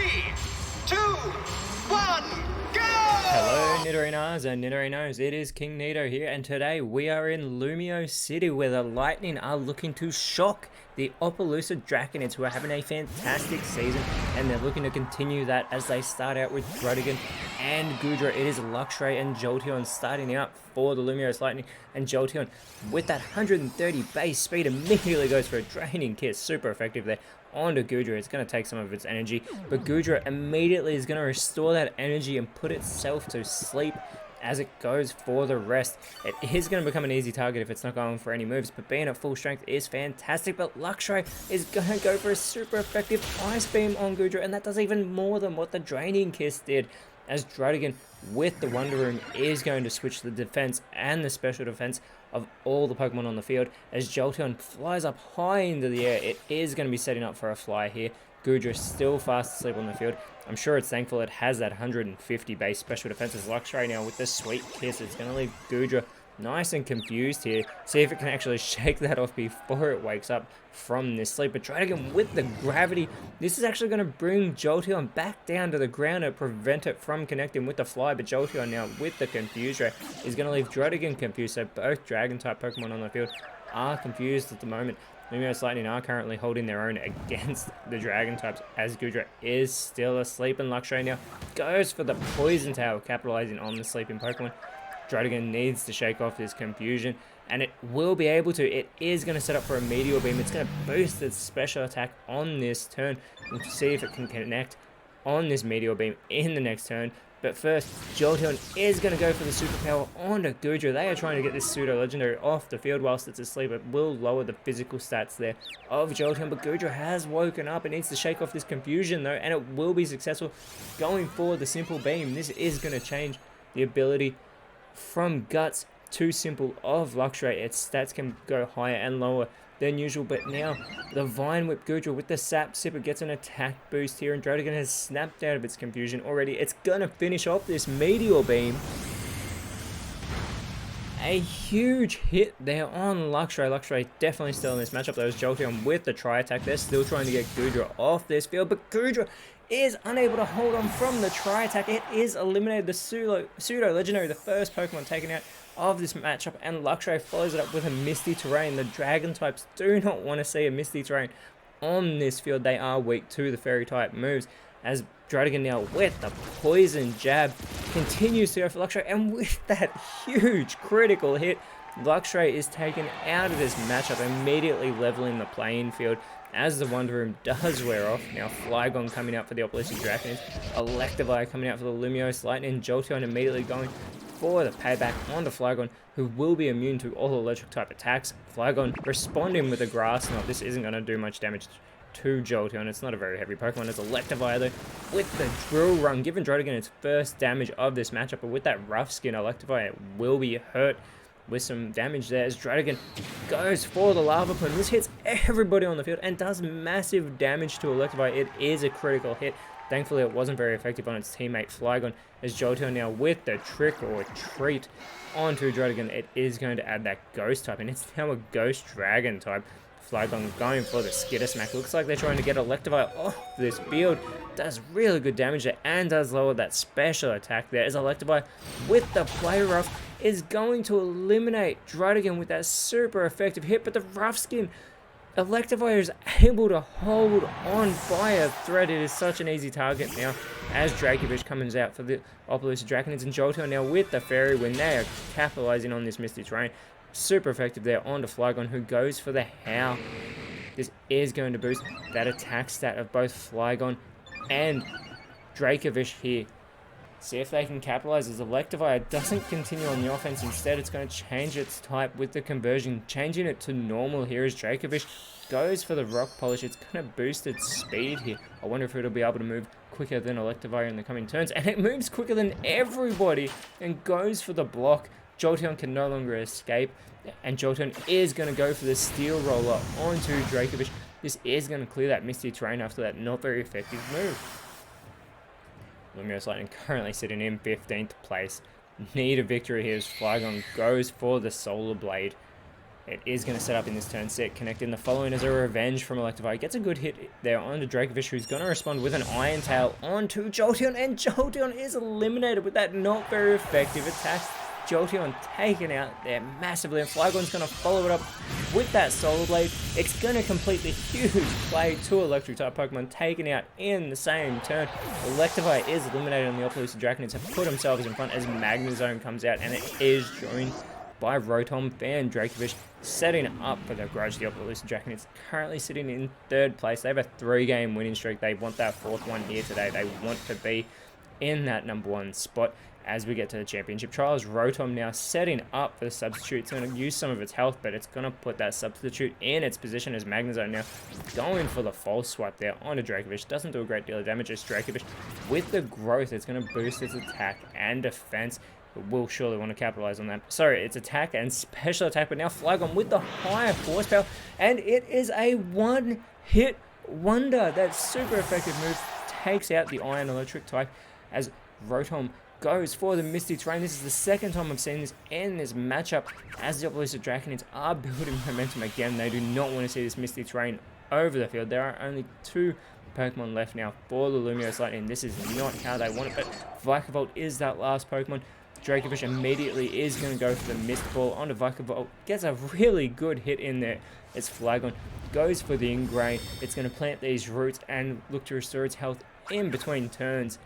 3, 2, 1, go! Hello Nidorinas and Nidorinos, it is KingNido here, and today we are in Lumio City where the Lightning are looking to shock the Opelousas Draconids, who are having a fantastic season, and they're looking to continue that as they start out with Druddigan and Goodra. It is Luxray and Jolteon starting out for the Lumiose Lightning, and Jolteon with that 130 base speed immediately goes for a Draining Kiss, super effective there. Onto Goodra, it's going to take some of its energy, but Goodra immediately is going to restore that energy and put itself to sleep as it goes for the rest. It is going to become an easy target if it's not going for any moves, but being at full strength is fantastic. But Luxray is going to go for a super effective Ice Beam on Goodra, and that does even more than what the Draining Kiss did, as Druddigan with the Wonder Room is going to switch the defense and the special defense of all the Pokemon on the field. As Jolteon flies up high into the air, it is going to be setting up for a fly here. Goodra still fast asleep on the field. I'm sure it's thankful it has that 150 base special defense. As Luxray now with the Sweet Kiss, it's going to leave Goodra nice and confused here. See if it can actually shake that off before it wakes up from this sleep. But Druddigan with the gravity, this is actually going to bring Jolteon back down to the ground and prevent it from connecting with the fly. But Jolteon now with the Confuse Ray is going to leave Druddigan confused. So both Dragon type Pokemon on the field are confused at the moment. Lumiose Lightning are currently holding their own against the Dragon types, as Goodra is still asleep, and Luxray now goes for the Poison Tail, capitalizing on the sleeping Pokemon. Druddigan needs to shake off this confusion, and it will be able to. It is going to set up for a Meteor Beam. It's going to boost its special attack on this turn. We'll see if it can connect on this Meteor Beam in the next turn. But first, Jolteon is going to go for the Super Power onto Goodra. They are trying to get this Pseudo Legendary off the field whilst it's asleep. It will lower the physical stats there of Jolteon, but Goodra has woken up. It needs to shake off this confusion though, and it will be successful going for the Simple Beam. This is going to change the ability from Guts to Simple of Luxray. Its stats can go higher and lower than usual, but now the Vine Whip Goodra with the Sap Sipper gets an attack boost here, and Druddigan has snapped out of its confusion already. It's gonna finish off this Meteor Beam. A huge hit there on Luxray. Luxray definitely still in this matchup. Those Jolteon with the Tri-Attack. They're still trying to get Goodra off this field, but Goodra is unable to hold on from the Tri-Attack. It is eliminated. The Pseudo Legendary, the first Pokemon taken out of this matchup, and Luxray follows it up with a Misty Terrain. The Dragon types do not want to see a Misty Terrain on this field. They are weak to the Fairy type moves, as Druddigan now with the Poison Jab continues to go for Luxray, and with that huge critical hit, Luxray is taken out of this matchup, immediately leveling the playing field as the Wonder Room does wear off. Now Flygon coming out for the Opelousas Draconids, Electivire coming out for the Lumiose Lightning, Jolteon immediately going for the payback onto Flygon, who will be immune to all electric type attacks. Flygon responding with a Grass Knot. This isn't going to do much damage to Jolteon. It's not a very heavy Pokemon. It's Electivire though with the Drill Run, giving Druddigan its first damage of this matchup. But with that Rough Skin, Electivire will be hurt with some damage there, as Druddigan goes for the Lava Plume. This hits everybody on the field and does massive damage to Electivire. It is a critical hit. Thankfully, it wasn't very effective on its teammate Flygon, as Jolteon now with the Trick or Treat onto Druddigan. It is going to add that Ghost type, and it's now a Ghost Dragon type. Flygon going for the Skitter Smack. Looks like they're trying to get Electivire off this field. Does really good damage there and does lower that special attack there, as Electivire with the Play Rough is going to eliminate Druddigan with that super effective hit. But the Rough Skin, Electivire is able to hold on by a thread. It is such an easy target now, as Dracovish comes out for the Opelousas Draconids, and Jolteon now with the Fairy when they are capitalizing on this Misty Terrain. Super effective there onto Flygon, who goes for the Howl. This is going to boost that attack stat of both Flygon and Dracovish here. See if they can capitalize, as Electivire doesn't continue on the offense. Instead, it's going to change its type with the conversion, changing it to normal here, as Dracovish goes for the Rock Polish. It's going to boost its speed here. I wonder if it'll be able to move quicker than Electivire in the coming turns, and it moves quicker than everybody and goes for the block. Jolteon can no longer escape, and Jolteon is going to go for the Steel Roller onto Dracovish. This is going to clear that Misty Terrain after that not very effective move. Lumiose Lightning currently sitting in 15th place. Need a victory here as Flygon goes for the Solar Blade. It is going to set up in this turn set, connecting the following as a revenge from Electivire. Gets a good hit there onto Dracovish, who's going to respond with an Iron Tail onto Jolteon, and Jolteon is eliminated with that not very effective attack. Jolteon taken out there massively, and Flygon's going to follow it up with that Solar Blade. It's going to complete the huge play to Electric-type Pokemon, taken out in the same turn. Electivire is eliminated on the Opelousas Draconids, have put themselves in front as Magnezone comes out, and it is joined by Rotom and Dracovish, setting up for the grudge. The Opelousas Draconids currently sitting in 3rd place. They have a 3-game winning streak. They want that 4th one here today. They want to be in that #1 spot. As we get to the championship trials, Rotom now setting up for the substitute. It's going to use some of its health, but it's going to put that substitute in its position as Magnezone now going for the false swipe there onto Dracovish. Doesn't do a great deal of damage as Dracovish, with the growth, it's going to boost its attack and defense. It will surely want to capitalize on that. Sorry, its attack and special attack, but now Flygon with the higher horsepower, and it is a one-hit wonder. That super effective move takes out the Iron Electric type as Rotom goes for the Misty Terrain. This is the 2nd time I've seen this in this matchup as the Opelousas Draconids are building momentum again. They do not want to see this Misty Terrain over the field. There are only 2 Pokemon left now for the Lumiose Lightning. This is not how they want it, but Vikavolt is that last Pokemon. Dracovish immediately is going to go for the Mist Ball onto Vikavolt. Gets a really good hit in there. It's Flygon. Goes for the Ingrain. It's going to plant these roots and look to restore its health in between turns.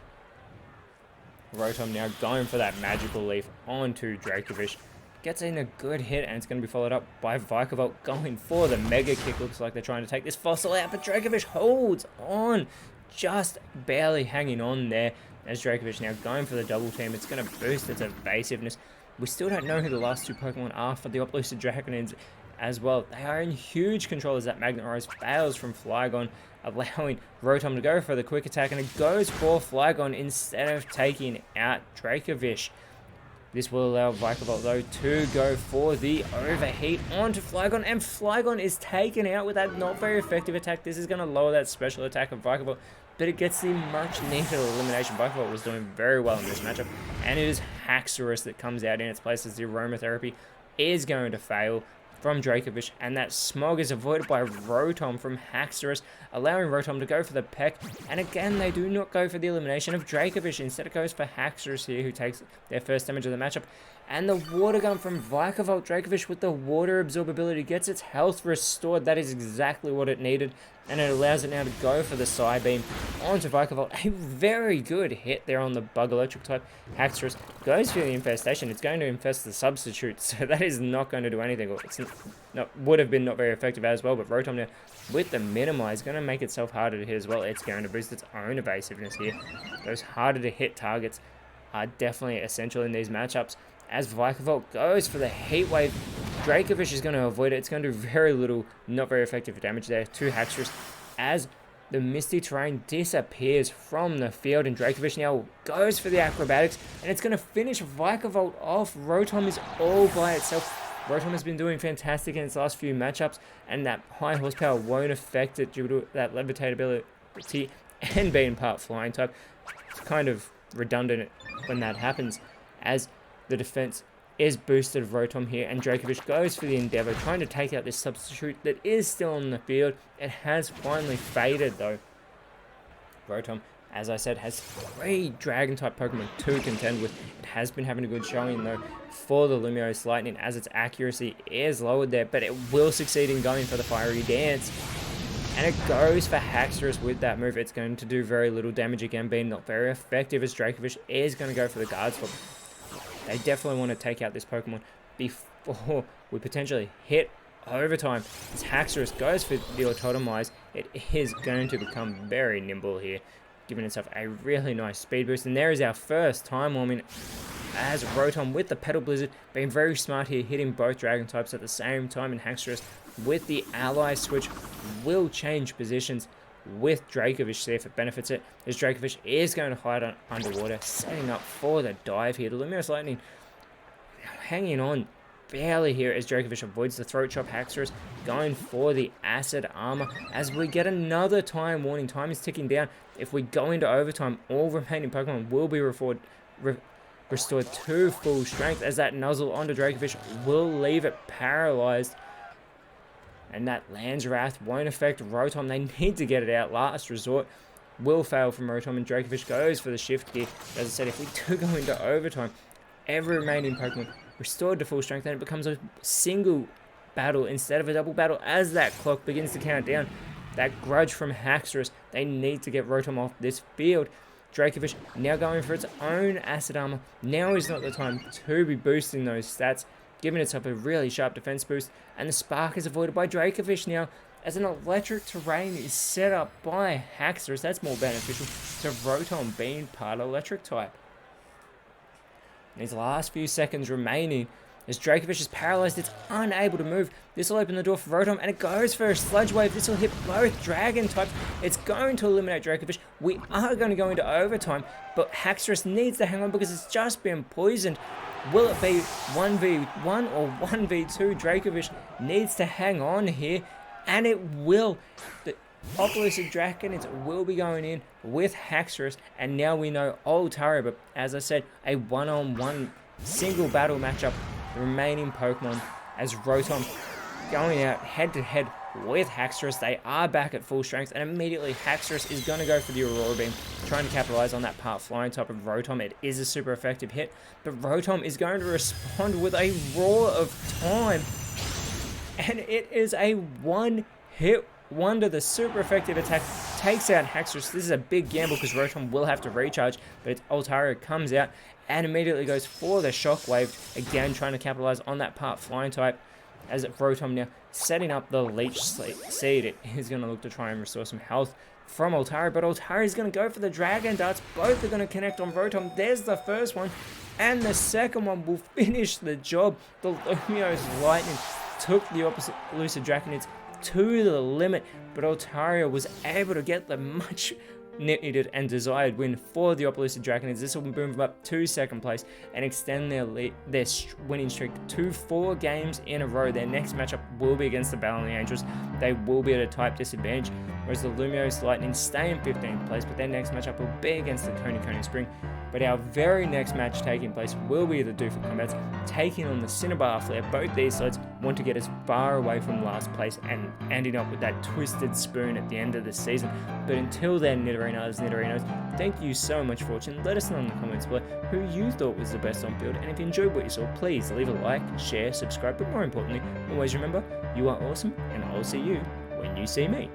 Rotom now going for that Magical Leaf onto Dracovish. Gets in a good hit, and it's going to be followed up by Vikavolt going for the Mega Kick. Looks like they're trying to take this fossil out, but Dracovish holds on. Just barely hanging on there as Dracovish now going for the double team. It's going to boost its evasiveness. We still don't know who the last 2 Pokemon are for the Opelousas Draconids as well. They are in huge control as that Magnet Rise fails from Flygon, allowing Rotom to go for the quick attack, and it goes for Flygon instead of taking out Dracovish. This will allow Vikavolt, though, to go for the overheat onto Flygon, and Flygon is taken out with that not very effective attack. This is going to lower that special attack of Vikavolt, but it gets the much needed elimination. Vikavolt was doing very well in this matchup, and it is Haxorus that comes out in its place as the Aromatherapy is going to fail from Dracovish, and that Smog is avoided by Rotom from Haxorus, allowing Rotom to go for the Peck, and again they do not go for the elimination of Dracovish. Instead it goes for Haxorus here, who takes their first damage of the matchup, and the Water Gun from Vikavolt. Dracovish with the Water Absorbability gets its health restored. That is exactly what it needed, and it allows it now to go for the Psybeam onto Vikavolt. A very good hit there on the Bug Electric type. Haxorus goes for the Infestation. It's going to infest the substitute, so that is not going to do anything. It's would have been not very effective as well, but Rotom now with the Minimize going to make itself harder to hit as well. It's going to boost its own evasiveness here. Those harder to hit targets are definitely essential in these matchups. As Vikavolt goes for the Heat Wave, Dracovish is going to avoid it. It's going to do very little, not very effective damage there to Haxorus as the Misty Terrain disappears from the field, and Dracovish now goes for the Acrobatics, and it's going to finish Vikavolt off. Rotom is all by itself. Rotom has been doing fantastic in its last few matchups, and that high horsepower won't affect it due to that levitatability and being part flying type. It's kind of redundant when that happens, as the defense is boosted of Rotom here, and Dracovish goes for the Endeavor, trying to take out this substitute that is still on the field. It has finally faded though. Rotom, as I said, has 3 Dragon-type Pokemon to contend with. It has been having a good showing though for the Lumiose Lightning, as its accuracy is lowered there, but it will succeed in going for the Fiery Dance. And it goes for Haxorus with that move. It's going to do very little damage again, being not very effective, as Dracovish is going to go for the Guard Swap. They definitely want to take out this Pokemon before we potentially hit overtime. As Haxorus goes for the Autotomize, it is going to become very nimble here, giving itself a really nice speed boost. And there is our first time warming, as Rotom with the Petal Blizzard, being very smart here, hitting both Dragon types at the same time, and Haxorus with the Ally Switch will change positions with Dracovish, see if it benefits it, as Dracovish is going to hide underwater, setting up for the dive here. The Lumiose Lightning hanging on barely here as Dracovish avoids the Throat Chop. Haxorus going for the Acid Armor, as we get another time warning. Time is ticking down. If we go into overtime, all remaining Pokemon will be restored to full strength, as that Nuzzle onto Dracovish will leave it paralyzed. and that Land's Wrath won't affect Rotom. They need to get it out. Last resort will fail from Rotom, and Dracovish goes for the shift gear. As I said, if we do go into overtime, every remaining Pokemon restored to full strength, and it becomes a single battle instead of a double battle as that clock begins to count down. That grudge from Haxorus, they need to get Rotom off this field. Dracovish now going for its own Acid Armor. Now is not the time to be boosting those stats, giving itself a really sharp defense boost, and the Spark is avoided by Dracovish now, as an Electric Terrain is set up by Haxorus. That's more beneficial to Rotom being part Electric type. These last few seconds remaining, as Dracovish is paralyzed, it's unable to move. This will open the door for Rotom, and it goes for a Sludge Wave. This will hit both Dragon types. It's going to eliminate Dracovish. We are going to go into overtime, but Haxorus needs to hang on because it's just been poisoned. Will it be 1v1 or 1v2? Dracovish needs to hang on here, and it will. The Opalissa Draconids will be going in with Haxorus, and now we know Altaria, but as I said, a one-on-one single battle matchup. The remaining Pokemon as Rotom going out head-to-head with Haxorus. They are back at full strength, and immediately Haxorus is going to go for the Aurora Beam, trying to capitalize on that part flying type of Rotom. It is a super effective hit, but Rotom is going to respond with a Roar of Time, and it is a one-hit wonder. The super effective attack takes out Haxorus. This is a big gamble because Rotom will have to recharge, but Altaria comes out and immediately goes for the Shockwave, again trying to capitalize on that part flying type, as Rotom now setting up the Leech Seed. It is going to look to try and restore some health from Altaria, but Altaria is going to go for the Dragon Darts. Both are going to connect on Rotom. There's the first one, and the second one will finish the job. The Lumiose Lightning took the opposite Lucid Draconids to the limit, but Altaria was able to get the much needed and desired win for the Opalissa Draconids. This will move them up to second place and extend their winning streak to 4 games in a row. Their next matchup will be against the Battling Angels. They will be at a type disadvantage, whereas the Lumiose Lightning stay in 15th place, but their next matchup will be against the Coney Spring. But our very next match taking place will be the Doofa Combats taking on the Cinnabar Flare. Both these sides want to get as far away from last place and ending up with that Twisted Spoon at the end of the season. But until then, Nidorinos, thank you so much for watching. Let us know in the comments below who you thought was the best on field, and if you enjoyed what you saw, please leave a like, share, subscribe, but more importantly, always remember, you are awesome, and I'll see you when you see me.